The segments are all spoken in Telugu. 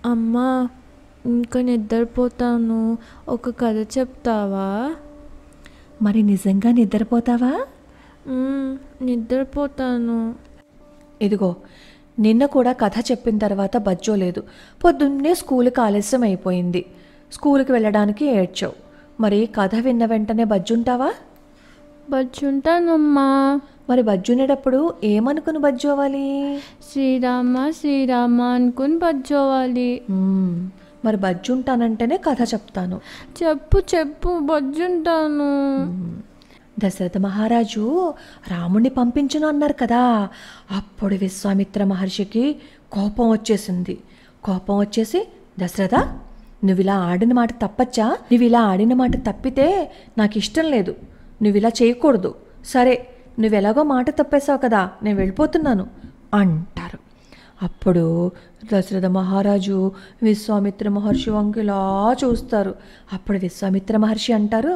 అమ్మా, ఇంకా నిద్రపోతాను. ఒక కథ చెప్తావా? మరి నిజంగా నిద్రపోతావా? నిద్రపోతాను. ఇదిగో, నిన్న కూడా కథ చెప్పిన తర్వాత బజ్జోలేదు. పొద్దున్నే స్కూల్కి ఆలస్యం అయిపోయింది. స్కూల్కి వెళ్ళడానికి ఏడ్చావు. మరి కథ విన్న వెంటనే బజ్జుంటావా? బజ్జుంటానమ్మా. మరి బజ్జునేటప్పుడు ఏమనుకుని బజ్జోవాలి? శ్రీరామ శ్రీరామ అనుకుని బజ్జోవాలి. మరి బజ్జుంటానంటేనే కథ చెప్తాను. చెప్పు చెప్పు, బజ్జుంటాను. దశరథ మహారాజు రాముణ్ణి పంపించను అన్నారు కదా. అప్పుడు విశ్వామిత్ర మహర్షికి కోపం వచ్చేసింది. కోపం వచ్చేసి, దశరథ, నువ్వు ఇలా ఆడిన మాట తప్పచ్చా? నువ్వు ఇలా ఆడిన మాట తప్పితే నాకు ఇష్టం లేదు. నువ్వు ఇలా చేయకూడదు. సరే, నువ్వెలాగో మాట తప్పేశావు కదా, నేను వెళ్ళిపోతున్నాను అంటారు. అప్పుడు దశరథ మహారాజు విశ్వామిత్ర మహర్షి వంకిలా చూస్తారు. అప్పుడు విశ్వామిత్ర మహర్షి అంటారు,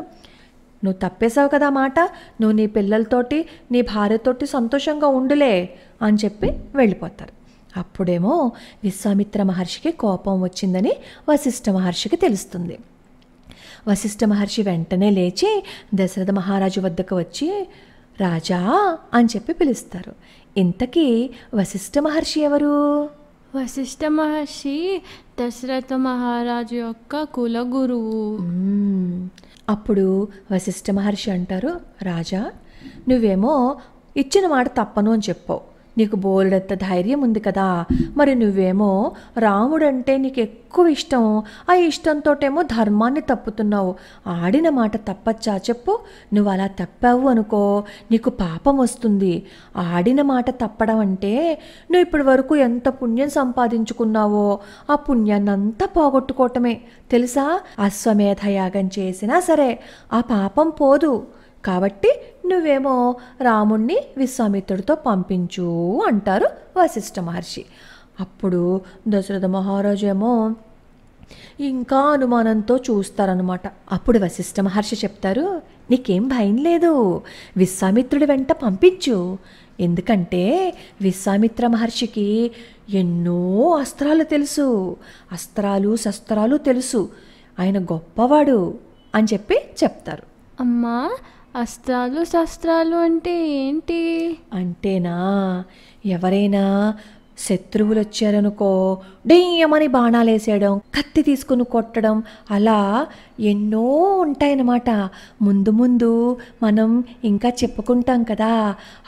నువ్వు తప్పేశావు కదా మాట, నువ్వు నీ పిల్లలతోటి నీ భార్యతోటి సంతోషంగా ఉండులే అని చెప్పి వెళ్ళిపోతారు. అప్పుడేమో విశ్వామిత్ర మహర్షికి కోపం వచ్చిందని వశిష్ఠ మహర్షికి తెలుస్తుంది. వశిష్ఠ మహర్షి వెంటనే లేచి దశరథ మహారాజు వద్దకు వచ్చి రాజా అని చెప్పి పిలుస్తారు. ఇంతకీ వశిష్ఠ మహర్షి ఎవరు? వశిష్ఠ మహర్షి దశరథ మహారాజు యొక్క కులగురువు. అప్పుడు వశిష్ఠ మహర్షి అంటారు, రాజా, నువ్వేమో ఇచ్చిన మాట తప్పను అని చెప్పావు. నీకు బోలెడంత ధైర్యం ఉంది కదా. మరి నువ్వేమో రాముడంటే నీకు ఎక్కువ ఇష్టం. ఆ ఇష్టంతోటేమో ధర్మాన్ని తప్పుతున్నావు. ఆడిన మాట తప్పచ్చా చెప్పు? నువ్వు అలా తప్పావు అనుకో, నీకు పాపం వస్తుంది. ఆడిన మాట తప్పడం అంటే నువ్వు ఇప్పటి వరకు ఎంత పుణ్యం సంపాదించుకున్నావో ఆ పుణ్యాన్ని అంతా పోగొట్టుకోవటమే తెలుసా. అశ్వమేధ యాగం చేసినా సరే ఆ పాపం పోదు. కాబట్టి నువ్వేమో రాముణ్ణి విశ్వామిత్రుడితో పంపించు అంటారు వశిష్ఠ మహర్షి. అప్పుడు దశరథ మహారాజు ఏమో ఇంకా అనుమానంతో చూస్తారనమాట. అప్పుడు వశిష్ఠ మహర్షి చెప్తారు, నీకేం భయం లేదు, విశ్వామిత్రుడి వెంట పంపించు. ఎందుకంటే విశ్వామిత్ర మహర్షికి ఎన్నో అస్త్రాలు తెలుసు, అస్త్రాలు శస్త్రాలు తెలుసు. ఆయన గొప్పవాడు అని చెప్పి చెప్తారు. అమ్మా, అస్త్రాలు శస్త్రాలు అంటే ఏంటి? అంటేనా, ఎవరైనా శత్రువులు వచ్చారనుకో డెయ్యమని బాణాలు వేసేయడం, కత్తి తీసుకుని కొట్టడం, అలా ఎన్నో ఉంటాయన్నమాట. ముందు ముందు మనం ఇంకా చెప్పుకుంటాం కదా,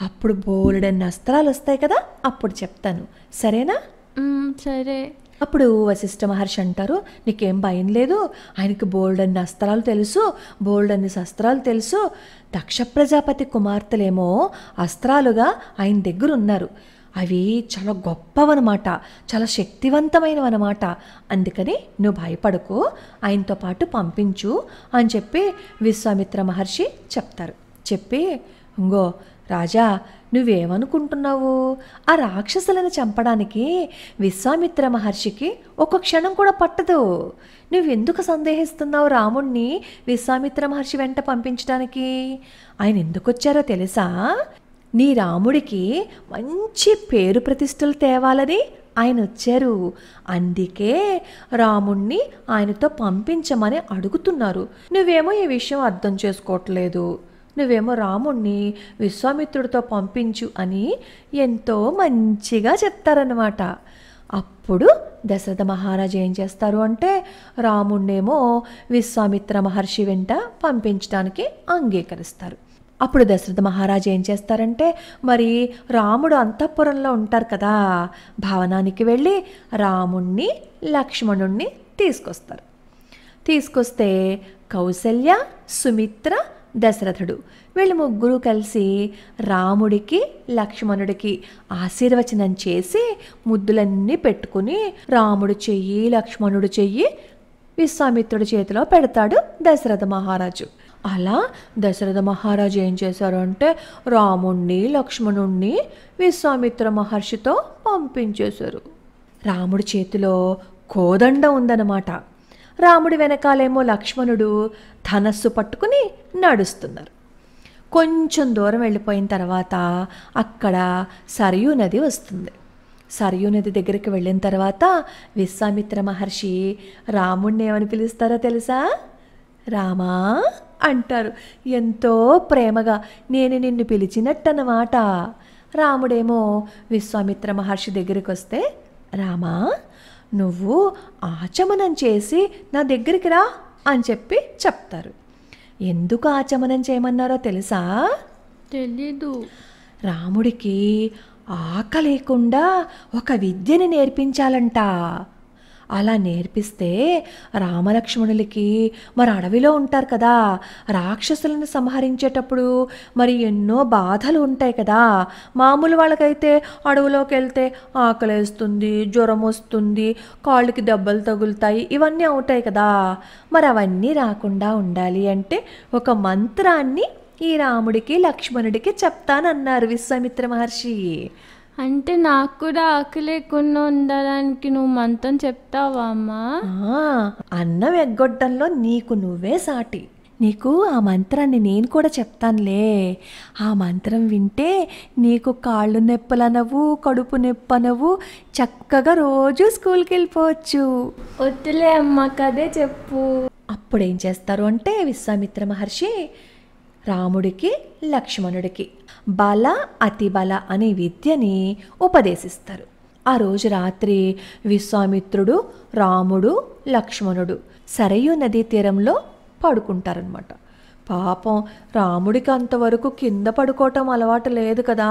అప్పుడు బోలెడన్ని అస్త్రాలు వస్తాయి కదా, అప్పుడు చెప్తాను. సరేనా? సరే. అప్పుడు వశిష్ఠ మహర్షి అంటారు, నీకేం భయం లేదు, ఆయనకి బోల్డన్ని అస్త్రాలు తెలుసు, బోల్డన్ని శస్త్రాలు తెలుసు. దక్ష ప్రజాపతి కుమార్తెలేమో అస్త్రాలుగా ఆయన దగ్గర ఉన్నారు. అవి చాలా గొప్పవన్నమాట, చాలా శక్తివంతమైనవన్నమాట. అందుకని నువ్వు భయపడకు, ఆయనతో పాటు పంపించు అని చెప్పి విశ్వామిత్ర మహర్షి చెప్తారు. చెప్పి, ఇంగో రాజా, నువ్వేమనుకుంటున్నావు? ఆ రాక్షసులను చంపడానికి విశ్వామిత్ర మహర్షికి ఒక క్షణం కూడా పట్టదు. నువ్వెందుకు సందేహిస్తున్నావు రాముణ్ణి విశ్వామిత్ర మహర్షి వెంట పంపించడానికి? ఆయన ఎందుకు వచ్చారో తెలుసా? నీ రాముడికి మంచి పేరు ప్రతిష్టలు తేవాలని ఆయన వచ్చారు. అందుకే రాముణ్ణి ఆయనతో పంపించమని అడుగుతున్నారు. నువ్వేమో ఈ విషయం అర్థం చేసుకోవట్లేదు. నువ్వేమో రాముణ్ణి విశ్వామిత్రుడితో పంపించు అని ఎంతో మంచిగా చెప్తారన్నమాట. అప్పుడు దశరథ మహారాజు ఏం చేస్తారు అంటే, రాముణ్ణేమో విశ్వామిత్ర మహర్షి వెంట పంపించడానికి అంగీకరిస్తారు. అప్పుడు దశరథ మహారాజు ఏం చేస్తారంటే, మరి రాముడు అంతఃపురంలో ఉంటారు కదా, భవనానికి వెళ్ళి రాముణ్ణి లక్ష్మణుణ్ణి తీసుకొస్తారు. తీసుకొస్తే కౌసల్య, సుమిత్ర, దశరథుడు వీళ్ళు ముగ్గురు కలిసి రాముడికి లక్ష్మణుడికి ఆశీర్వచనం చేసి ముద్దులన్నీ పెట్టుకుని రాముడు చెయ్యి లక్ష్మణుడు చెయ్యి విశ్వామిత్రుడి చేతిలో పెడతాడు దశరథ మహారాజు. అలా దశరథ మహారాజు ఏం చేశారు అంటే, రాముణ్ణి లక్ష్మణుణ్ణి విశ్వామిత్ర మహర్షితో పంపించేశారు. రాముడి చేతిలో కోదండ ఉందన్నమాట. రాముడి వెనకాలేమో లక్ష్మణుడు ధనస్సు పట్టుకుని నడుస్తున్నారు. కొంచెం దూరం వెళ్ళిపోయిన తర్వాత అక్కడ సరయూ నది వస్తుంది. సరయూ నది దగ్గరికి వెళ్ళిన తర్వాత విశ్వామిత్ర మహర్షి రాముణ్ణి ఏమని పిలుస్తారో తెలుసా? రామా అంటారు. ఎంతో ప్రేమగా, నేను నిన్ను పిలిచినట్టన్నమాట. రాముడేమో విశ్వామిత్ర మహర్షి దగ్గరికి వస్తే, రామా నువ్వు ఆచమనం చేసి నా దగ్గరికి రా అని చెప్పి చెప్తారు. ఎందుకు ఆచమనం చేయమన్నారో తెలుసా? తెలీదు. రాముడికి ఆకలేకుండా ఒక విద్యని నేర్పించాలంట. అలా నేర్పిస్తే రామలక్ష్మణులకి మరి అడవిలో ఉంటారు కదా, రాక్షసులను సంహరించేటప్పుడు మరి ఎన్నో బాధలు ఉంటాయి కదా. మామూలు వాళ్ళకైతే అడవిలోకి వెళ్తే ఆకలేస్తుంది, జ్వరం వస్తుంది, కాళ్ళకి దెబ్బలు తగులుతాయి, ఇవన్నీ అవుతాయి కదా. మరి అవన్నీ రాకుండా ఉండాలి అంటే ఒక మంత్రాన్ని ఈ రాముడికి లక్ష్మణుడికి చెప్తానన్నారు విశ్వామిత్ర మహర్షి. అంటే నాకు కూడా ఆకలి లేకుండా ఉండడానికి నువ్వు మంత్రం చెప్తావా అమ్మా? అన్నం ఎగ్గొట్టడంలో నీకు నువ్వే సాటి. నీకు ఆ మంత్రాన్ని నేను కూడా చెప్తానులే. ఆ మంత్రం వింటే నీకు కాళ్ళు నొప్పులనవు, కడుపు నొప్పనవు, చక్కగా రోజు స్కూల్కి వెళ్ళిపోవచ్చు. వద్దులే అమ్మ, కదే చెప్పు. అప్పుడేం చేస్తారు అంటే విశ్వామిత్ర మహర్షి రాముడికి లక్ష్మణుడికి బల అతిబల అనే విద్యని ఉపదేశిస్తారు. ఆ రోజు రాత్రి విశ్వామిత్రుడు, రాముడు, లక్ష్మణుడు సరయూ నదీ తీరంలో పడుకుంటారనమాట. పాపం రాముడికి అంతవరకు కింద పడుకోవటం అలవాటు లేదు కదా.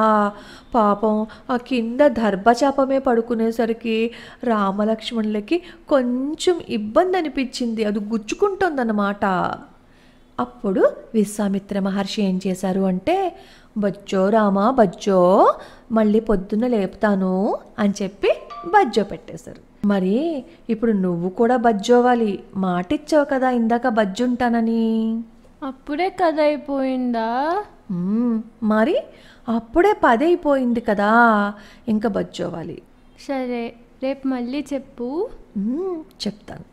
పాపం ఆ కింద దర్భచాపమే పడుకునేసరికి రామలక్ష్మణులకి కొంచెం ఇబ్బంది అనిపించింది. అది గుచ్చుకుంటుందన్నమాట. అప్పుడు విశ్వామిత్ర మహర్షి ఏం చేశారు అంటే, బజ్జో రామా బజ్జో, మళ్ళీ పొద్దున్న లేపుతాను అని చెప్పి బజ్జో పెట్టేశారు. మరి ఇప్పుడు నువ్వు కూడా బజ్జోవాలి, మాటిచ్చావు కదా ఇందాక బజ్జుంటానని. అప్పుడే కథ అయిపోయిందా? మరి అప్పుడే 10 అయిపోయింది కదా, ఇంకా బజ్జోవాలి. సరే, రేపు మళ్ళీ చెప్పు. చెప్తాను.